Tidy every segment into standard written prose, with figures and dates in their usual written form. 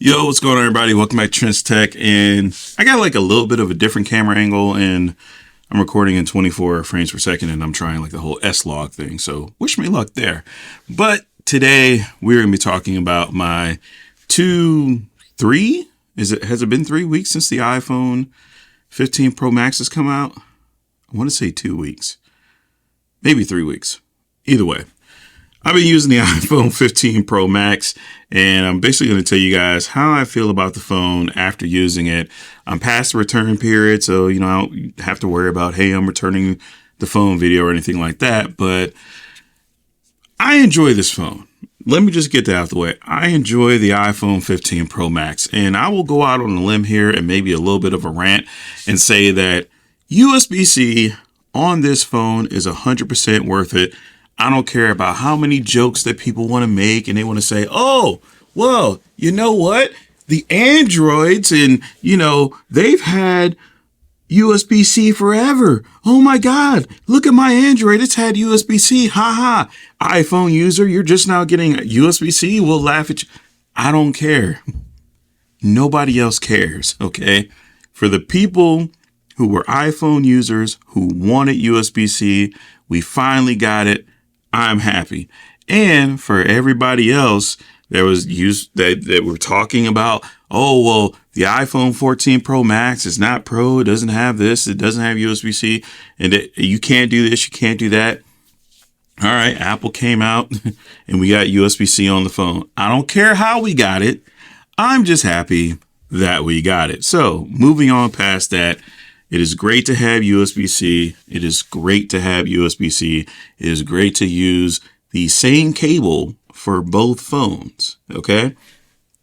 Yo, what's going on, everybody? Welcome back to Trends Tech. And I got like a little bit of a different camera angle, and I'm recording in 24 frames per second, and I'm trying like the whole S-Log thing. So wish me luck there. But today we're going to be talking about my has it been 3 weeks since the iPhone 15 Pro Max has come out? I want to say 2 weeks, maybe 3 weeks. Either way, I've been using the iPhone 15 Pro Max, and I'm basically going to tell you guys how I feel about the phone after using it. I'm past the return period, so I don't have to worry about, hey, I'm returning the phone video or anything like that. But I enjoy this phone. Let me just get that out of the way. I enjoy the iPhone 15 Pro Max, and I will go out on a limb here and maybe a little bit of a rant and say that USB-C on this phone is 100% worth it. I don't care about how many jokes that people want to make, and they want to say, oh, well, you know what? The Androids and, they've had USB-C forever. Oh my God, look at my Android. It's had USB-C. Ha ha. iPhone user, you're just now getting USB-C. We'll laugh at you. I don't care. Nobody else cares, okay? For the people who were iPhone users who wanted USB-C, we finally got it. I'm happy. And for everybody else that was used that we're talking about, oh, well, the iPhone 14 Pro Max is not Pro. It doesn't have this. It doesn't have USB-C. And you can't do this. You can't do that. All right. Apple came out and we got USB-C on the phone. I don't care how we got it. I'm just happy that we got it. So moving on past that, it is great to have USB-C. It is great to have USB-C. It is great to use the same cable for both phones. Okay.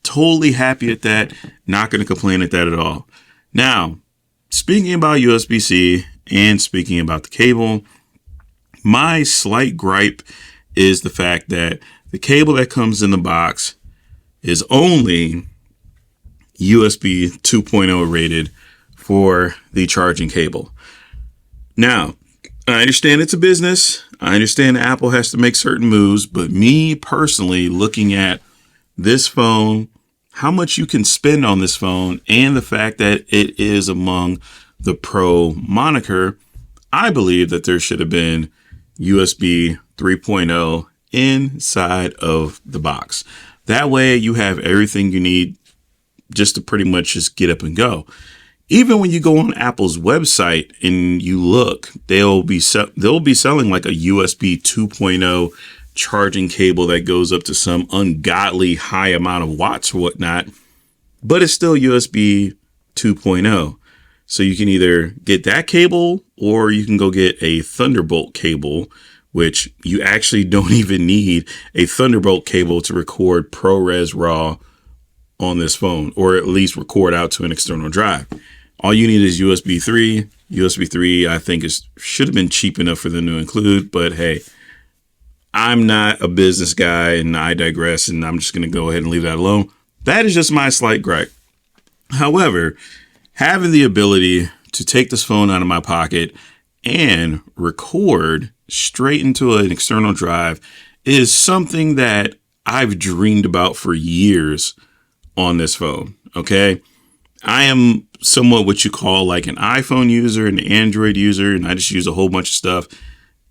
Totally happy at that. Not going to complain at that at all. Now, speaking about USB-C and speaking about the cable, my slight gripe is the fact that the cable that comes in the box is only USB 2.0 rated for the charging cable. Now, I understand it's a business. I understand Apple has to make certain moves, but me personally, looking at this phone, how much you can spend on this phone, and the fact that it is among the Pro moniker, I believe that there should have been USB 3.0 inside of the box. That way you have everything you need just to pretty much just get up and go. Even when you go on Apple's website and you look, they'll be selling like a USB 2.0 charging cable that goes up to some ungodly high amount of watts or whatnot, but it's still USB 2.0. So you can either get that cable or you can go get a Thunderbolt cable, which you actually don't even need a Thunderbolt cable to record ProRes RAW on this phone, or at least record out to an external drive. All you need is USB 3. USB 3, I think, should have been cheap enough for them to include. But hey, I'm not a business guy and I digress, and I'm just going to go ahead and leave that alone. That is just my slight gripe. However, having the ability to take this phone out of my pocket and record straight into an external drive is something that I've dreamed about for years on this phone. Okay. I am somewhat what you call like an iPhone user, an Android user, and I just use a whole bunch of stuff,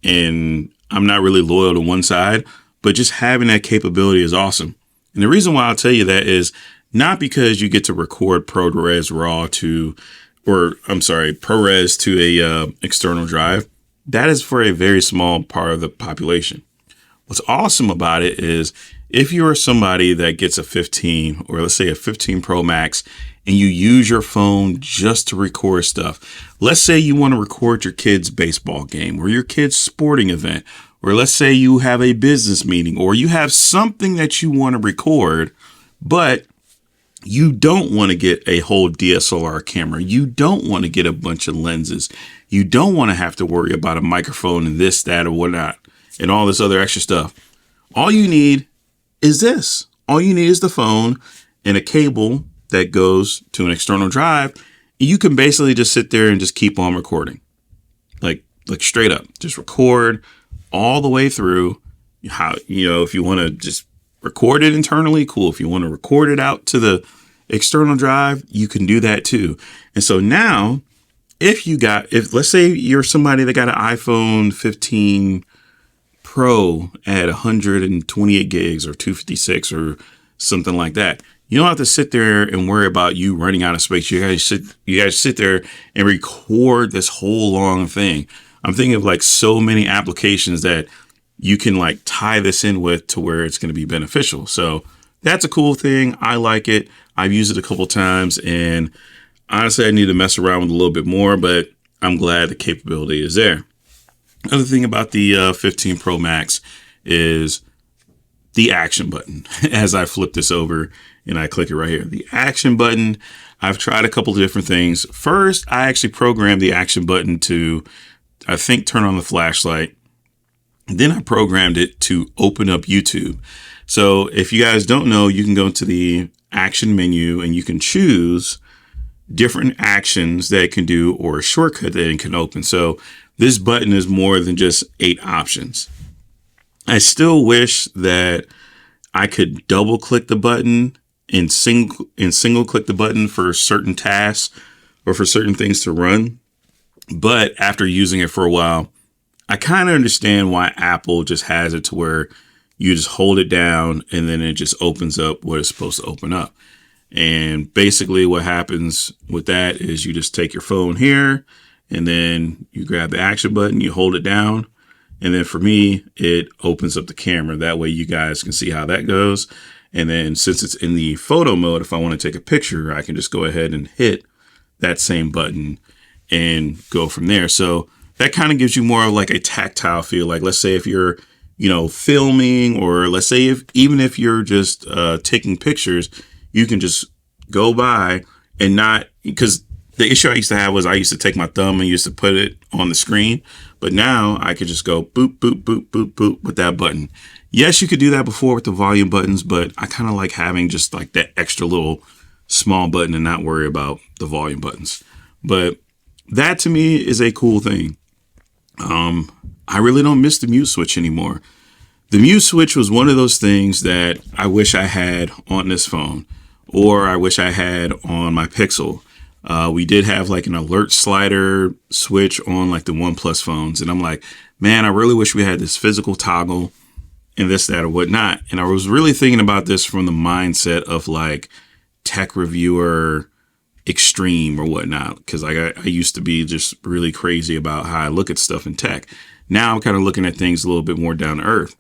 and I'm not really loyal to one side, but just having that capability is awesome. And the reason why I'll tell you that is not because you get to record ProRes ProRes to a external drive. That is for a very small part of the population. What's awesome about it is if you are somebody that gets a 15, or let's say a 15 Pro Max, and you use your phone just to record stuff. Let's say you want to record your kid's baseball game or your kid's sporting event, or let's say you have a business meeting, or you have something that you want to record, but you don't want to get a whole DSLR camera. You don't want to get a bunch of lenses. You don't want to have to worry about a microphone and this, that, or whatnot, and all this other extra stuff. All you need is this. All you need is the phone and a cable that goes to an external drive. You can basically just sit there and just keep on recording. Like straight up, just record all the way through. How, if you want to just record it internally, cool. If you want to record it out to the external drive, you can do that too. And so now, if let's say you're somebody that got an iPhone 15 Pro at 128 gigs or 256 or something like that, you don't have to sit there and worry about you running out of space. You guys sit there and record this whole long thing. I'm thinking of like so many applications that you can like tie this in with to where it's going to be beneficial. So that's a cool thing. I like it. I've used it a couple times, and honestly, I need to mess around with it a little bit more, but I'm glad the capability is there. Another thing about the 15 Pro Max is the action button. As I flip this over and I click it right here, the action button, I've tried a couple of different things. First, I actually programmed the action button to, I think, turn on the flashlight. Then I programmed it to open up YouTube. So if you guys don't know, you can go to the action menu and you can choose different actions that it can do or a shortcut that it can open. So this button is more than just 8 options. I still wish that I could double click the button and single click the button for certain tasks or for certain things to run. But after using it for a while, I kind of understand why Apple just has it to where you just hold it down and then it just opens up what it's supposed to open up. And basically what happens with that is you just take your phone here and then you grab the action button, you hold it down. And then for me, it opens up the camera. That way you guys can see how that goes. And then since it's in the photo mode, if I want to take a picture, I can just go ahead and hit that same button and go from there. So that kind of gives you more of like a tactile feel. Like, let's say if you're, filming, or let's say even if you're just taking pictures, you can just go by and not, because the issue I used to have was I used to take my thumb and used to put it on the screen. But now I could just go boop, boop, boop, boop, boop with that button. Yes, you could do that before with the volume buttons, but I kind of like having just like that extra little small button and not worry about the volume buttons. But that to me is a cool thing. I really don't miss the mute switch anymore. The mute switch was one of those things that I wish I had on this phone, or I wish I had on my Pixel. We did have like an alert slider switch on like the OnePlus phones. And I'm like, man, I really wish we had this physical toggle and this, that, or whatnot. And I was really thinking about this from the mindset of like tech reviewer extreme or whatnot. Because I used to be just really crazy about how I look at stuff in tech. Now I'm kind of looking at things a little bit more down to earth.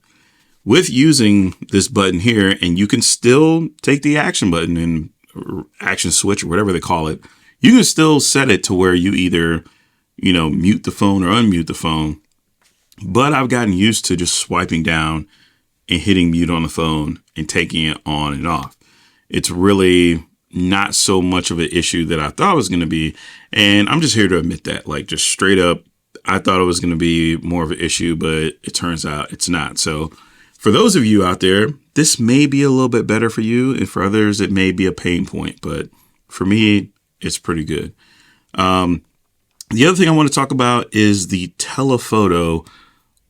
With using this button here, and you can still take the action button and action switch or whatever they call it. You can still set it to where you either, mute the phone or unmute the phone. But I've gotten used to just swiping down and hitting mute on the phone and taking it on and off. It's really not so much of an issue that I thought it was going to be. And I'm just here to admit that, like, just straight up, I thought it was going to be more of an issue, but it turns out it's not. So for those of you out there, this may be a little bit better for you. And for others, it may be a pain point. But for me, it's pretty good. The other thing I want to talk about is the telephoto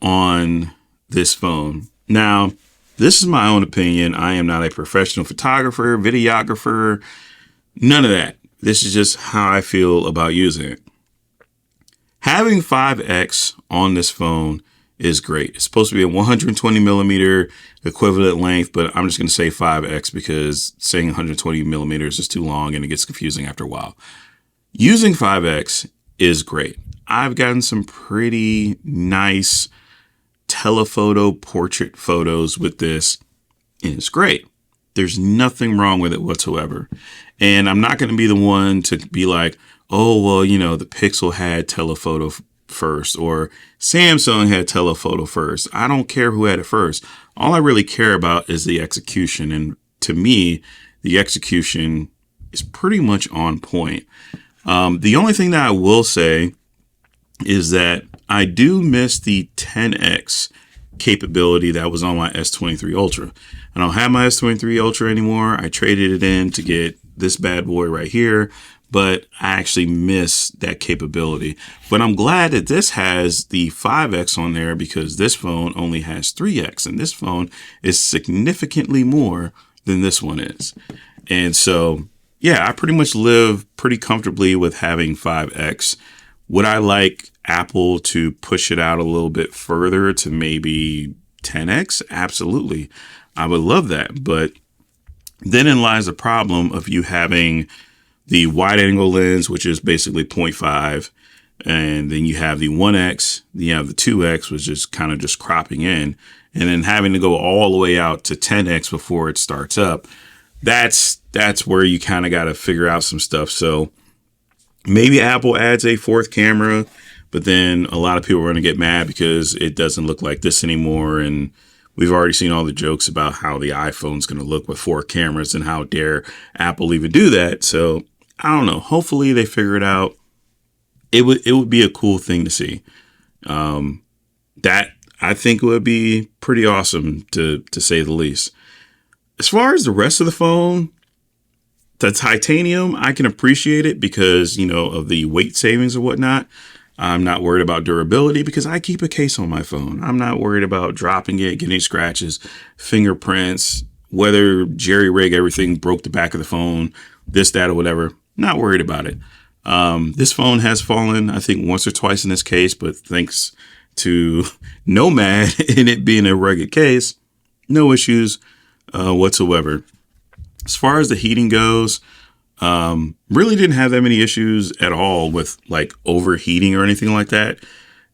on this phone. Now, this is my own opinion. I am not a professional photographer, videographer, none of that. This is just how I feel about using it. Having 5X on this phone is great. It's supposed to be a 120 millimeter equivalent length, but I'm just going to say 5X because saying 120 millimeters is too long and it gets confusing after a while. Using 5X is great. I've gotten some pretty nice telephoto portrait photos with this, and it's great. There's nothing wrong with it whatsoever. And I'm not going to be the one to be like, oh, well, the Pixel had telephoto first, or Samsung had telephoto first. I don't care who had it first. All I really care about is the execution. And to me, the execution is pretty much on point. The only thing that I will say is that I do miss the 10X capability that was on my S23 Ultra. I don't have my S23 Ultra anymore. I traded it in to get this bad boy right here. but I actually miss that capability. But I'm glad that this has the 5X on there, because this phone only has 3X, and this phone is significantly more than this one is. And so, yeah, I pretty much live pretty comfortably with having 5X. Would I like Apple to push it out a little bit further to maybe 10X? Absolutely. I would love that. But then in lies the problem of you having the wide angle lens, which is basically 0.5. And then you have the 1X, you have the 2X, which is kind of just cropping in, and then having to go all the way out to 10X before it starts up. That's where you kind of got to figure out some stuff. So maybe Apple adds a fourth camera, but then a lot of people are going to get mad because it doesn't look like this anymore. And we've already seen all the jokes about how the iPhone's going to look with 4 cameras, and how dare Apple even do that. So I don't know. Hopefully they figure it out. It would be a cool thing to see. That I think would be pretty awesome to say the least. As far as the rest of the phone, the titanium, I can appreciate it because, of the weight savings or whatnot. I'm not worried about durability because I keep a case on my phone. I'm not worried about dropping it, getting scratches, fingerprints, whether jerry rig everything, broke the back of the phone, this, that, or whatever. Not worried about it. This phone has fallen, I think, once or twice in this case, but thanks to Nomad and it being a rugged case, no issues whatsoever. As far as the heating goes, really didn't have that many issues at all with like overheating or anything like that.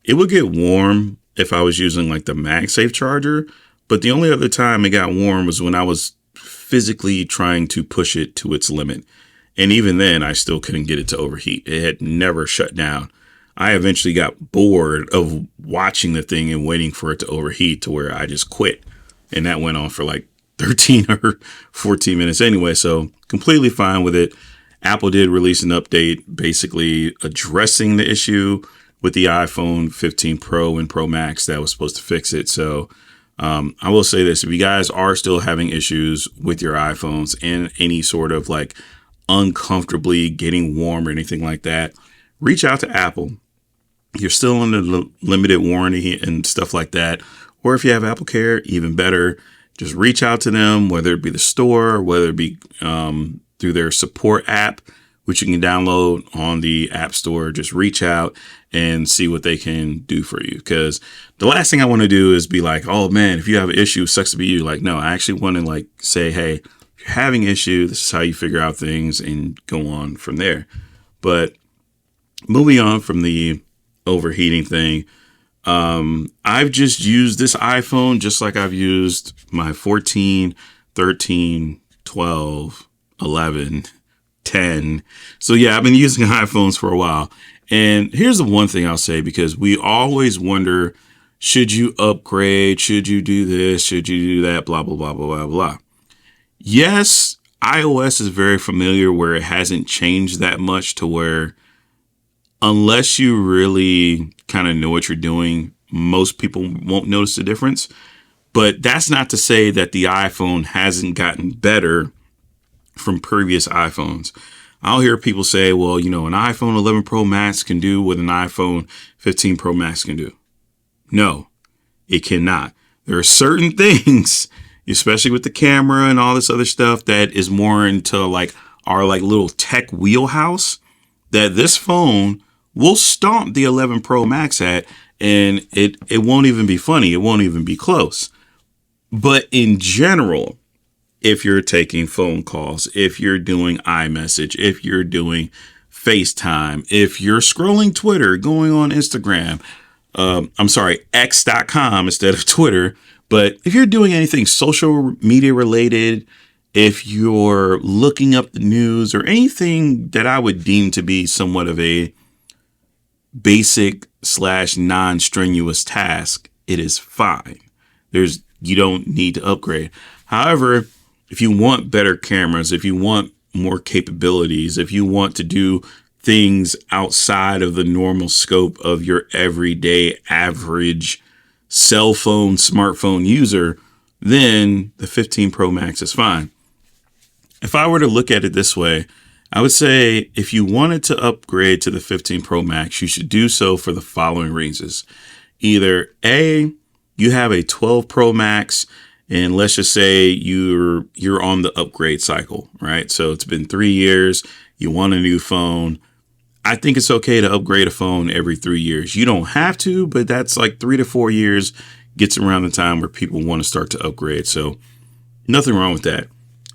It would get warm if I was using like the MagSafe charger, but the only other time it got warm was when I was physically trying to push it to its limit. And even then, I still couldn't get it to overheat. It had never shut down. I eventually got bored of watching the thing and waiting for it to overheat to where I just quit. And that went on for like 13 or 14 minutes anyway. So completely fine with it. Apple did release an update basically addressing the issue with the iPhone 15 Pro and Pro Max that was supposed to fix it. So I will say this. If you guys are still having issues with your iPhones and any sort of like uncomfortably getting warm or anything like that, reach out to Apple. You're still under limited warranty and stuff like that. Or if you have Apple Care, even better, just reach out to them, whether it be the store or whether it be through their support app, which you can download on the App Store. Just reach out and see what they can do for you. Because the last thing I want to do is be like, oh man, if you have an issue, it sucks to be you. Like, no, I actually want to like say, hey, if you're having an issue, this is how you figure out things and go on from there. But moving on from the overheating thing, I've just used this iPhone just like I've used my 14, 13, 12, 11, 10. So yeah, I've been using iPhones for a while. And here's the one thing I'll say, because we always wonder, should you upgrade? Should you do this? Should you do that? Blah, blah, blah, blah, blah, blah. Yes, iOS is very familiar where it hasn't changed that much to where unless you really kind of know what you're doing, most people won't notice the difference. But that's not to say that the iPhone hasn't gotten better from previous iPhones. I'll hear people say, well, an iPhone 11 Pro Max can do what an iPhone 15 Pro Max can do. No, it cannot. There are certain things, especially with the camera and all this other stuff, that is more into like our like little tech wheelhouse, that this phone will stomp the 11 Pro Max at, and it won't even be funny. It won't even be close. But in general, if you're taking phone calls, if you're doing iMessage, if you're doing FaceTime, if you're scrolling Twitter, going on Instagram, X.com instead of Twitter. But if you're doing anything social media related, if you're looking up the news or anything that I would deem to be somewhat of a basic / non-strenuous task, it is fine. You don't need to upgrade. However, if you want better cameras, if you want more capabilities, if you want to do things outside of the normal scope of your everyday average cell phone, smartphone user, then the 15 Pro Max is fine. If I were to look at it this way, I would say if you wanted to upgrade to the 15 Pro Max, you should do so for the following reasons. Either A, you have a 12 Pro Max, and let's just say you're on the upgrade cycle, right? So it's been 3 years, you want a new phone. I think it's okay to upgrade a phone every 3 years. You don't have to, but that's like 3 to 4 years gets around the time where people want to start to upgrade. So nothing wrong with that.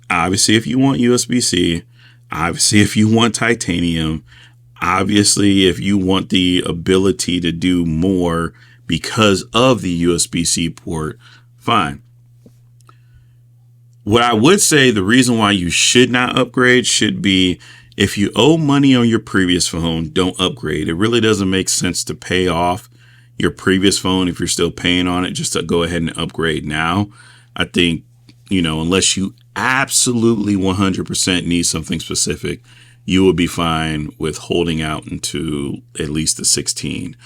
Obviously, if you want USB-C, obviously, if you want titanium, obviously, if you want the ability to do more because of the USB-C port, fine. What I would say, the reason why you should not upgrade should be if you owe money on your previous phone, don't upgrade. It really doesn't make sense to pay off your previous phone if you're still paying on it, just to go ahead and upgrade now. I think, unless you absolutely 100% need something specific, you will be fine with holding out into at least the 16.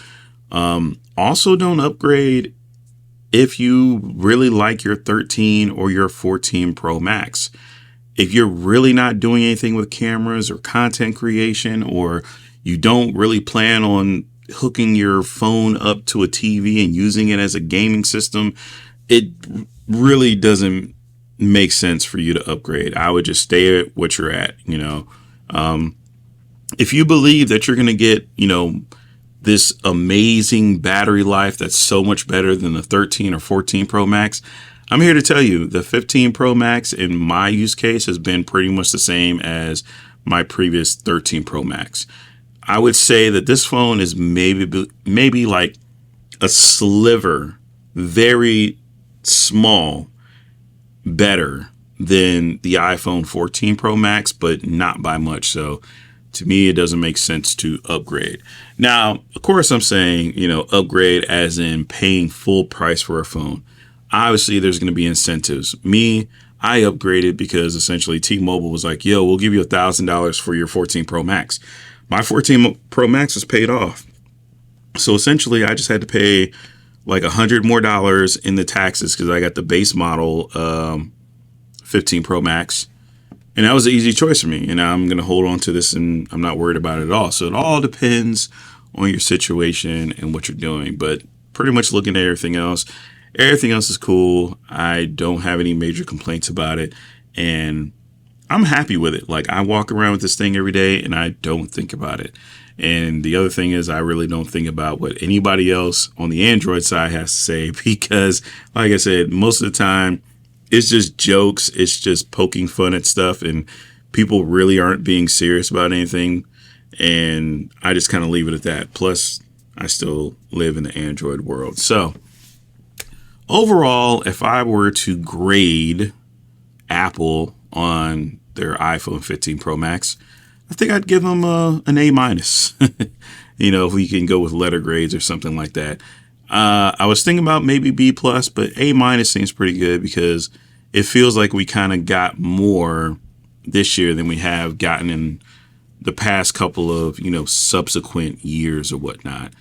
Also, don't upgrade if you really like your 13 or your 14 Pro Max. If you're really not doing anything with cameras or content creation, or you don't really plan on hooking your phone up to a TV and using it as a gaming system, it really doesn't make sense for you to upgrade. I would just stay at what you're at. If you believe that you're going to get, this amazing battery life that's so much better than the 13 or 14 Pro Max, I'm here to tell you the 15 Pro Max in my use case has been pretty much the same as my previous 13 Pro Max. I would say that this phone is maybe like a sliver, very small, better than the iPhone 14 Pro Max, but not by much. So to me, it doesn't make sense to upgrade. Now, of course, I'm saying, upgrade as in paying full price for a phone. Obviously, there's going to be incentives. I upgraded because essentially T-Mobile was like, yo, we'll give you $1,000 for your 14 Pro Max. My 14 Pro Max was paid off. So essentially, I just had to pay like $100 more in the taxes because I got the base model 15 Pro Max. And that was an easy choice for me. And I'm going to hold on to this and I'm not worried about it at all. So it all depends on your situation and what you're doing. But pretty much looking at everything else is cool. I don't have any major complaints about it. And I'm happy with it. Like, I walk around with this thing every day and I don't think about it. And the other thing is I really don't think about what anybody else on the Android side has to say because, like I said, most of the time, it's just jokes. It's just poking fun at stuff, and people really aren't being serious about anything. And I just kind of leave it at that. Plus, I still live in the Android world. So overall, if I were to grade Apple on their iPhone 15 Pro Max, I think I'd give them an A minus. If we can go with letter grades or something like that. I was thinking about maybe B plus, but A minus seems pretty good because it feels like we kind of got more this year than we have gotten in the past couple of, subsequent years or whatnot.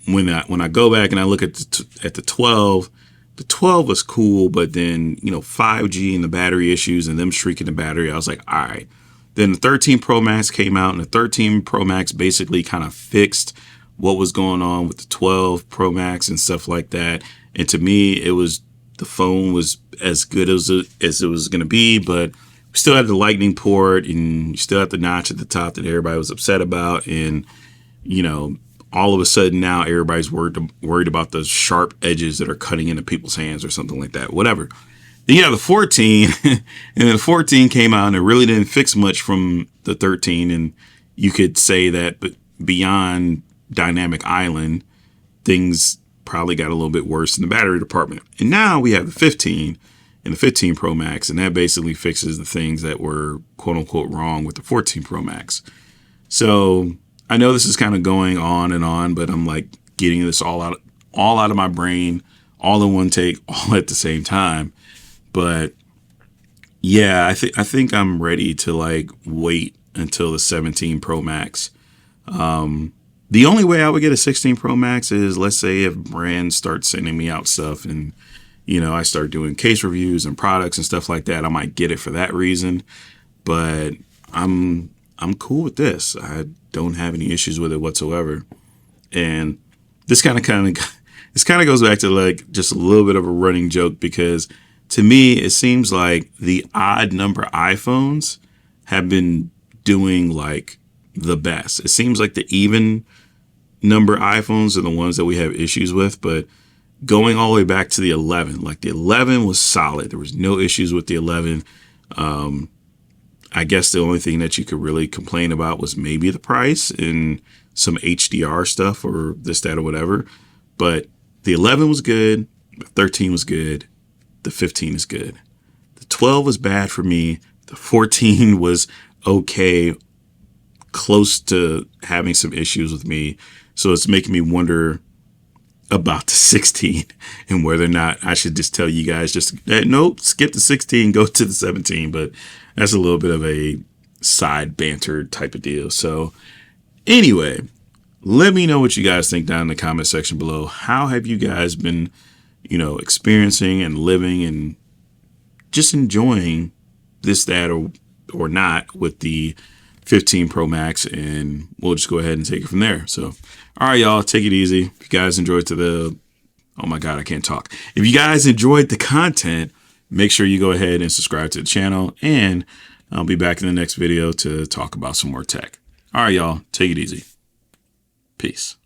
When I go back and I look at the 12 was cool, but then, 5G and the battery issues and them shrinking the battery, I was like, all right. Then the 13 Pro Max came out, and the 13 Pro Max basically kind of fixed what was going on with the 12 Pro Max and stuff like that. And to me, the phone was as good as it was going to be, but we still had the lightning port and you still had the notch at the top that everybody was upset about. And, all of a sudden now everybody's worried about the sharp edges that are cutting into people's hands or something like that, whatever. Then you have the 14 and then the 14 came out and it really didn't fix much from the 13. And you could say that, but beyond Dynamic Island, things probably got a little bit worse in the battery department. And now we have the 15 and the 15 Pro Max, and that basically fixes the things that were quote unquote wrong with the 14 Pro Max. So I know this is kind of going on, but I'm like getting this all out of my brain, all in one take, all at the same time. But yeah, I think I'm ready to like wait until the 17 Pro Max. The only way I would get a 16 Pro Max is, let's say, if brands start sending me out stuff and, I start doing case reviews and products and stuff like that, I might get it for that reason. But I'm cool with this. I don't have any issues with it whatsoever. And this kind of this kind of goes back to like just a little bit of a running joke, because to me it seems like the odd number iPhones have been doing like the best. It seems like the even number iPhones are the ones that we have issues with, but going all the way back to the 11, like the 11 was solid. There was no issues with the 11. I guess the only thing that you could really complain about was maybe the price and some HDR stuff or this, that, or whatever. But the 11 was good. The 13 was good. The 15 is good. The 12 was bad for me. The 14 was okay, close to having some issues with me. So it's making me wonder about the 16 and whether or not I should just tell you guys nope, skip the 16, go to the 17. But that's a little bit of a side banter type of deal. So anyway, let me know what you guys think down in the comment section below. How have you guys been, experiencing and living and just enjoying this, that, or not with the 15 Pro Max? And we'll just go ahead and take it from there. So, all right, y'all, take it easy. If you guys enjoyed oh my God, I can't talk. If you guys enjoyed the content, make sure you go ahead and subscribe to the channel, and I'll be back in the next video to talk about some more tech. All right, y'all, take it easy. Peace.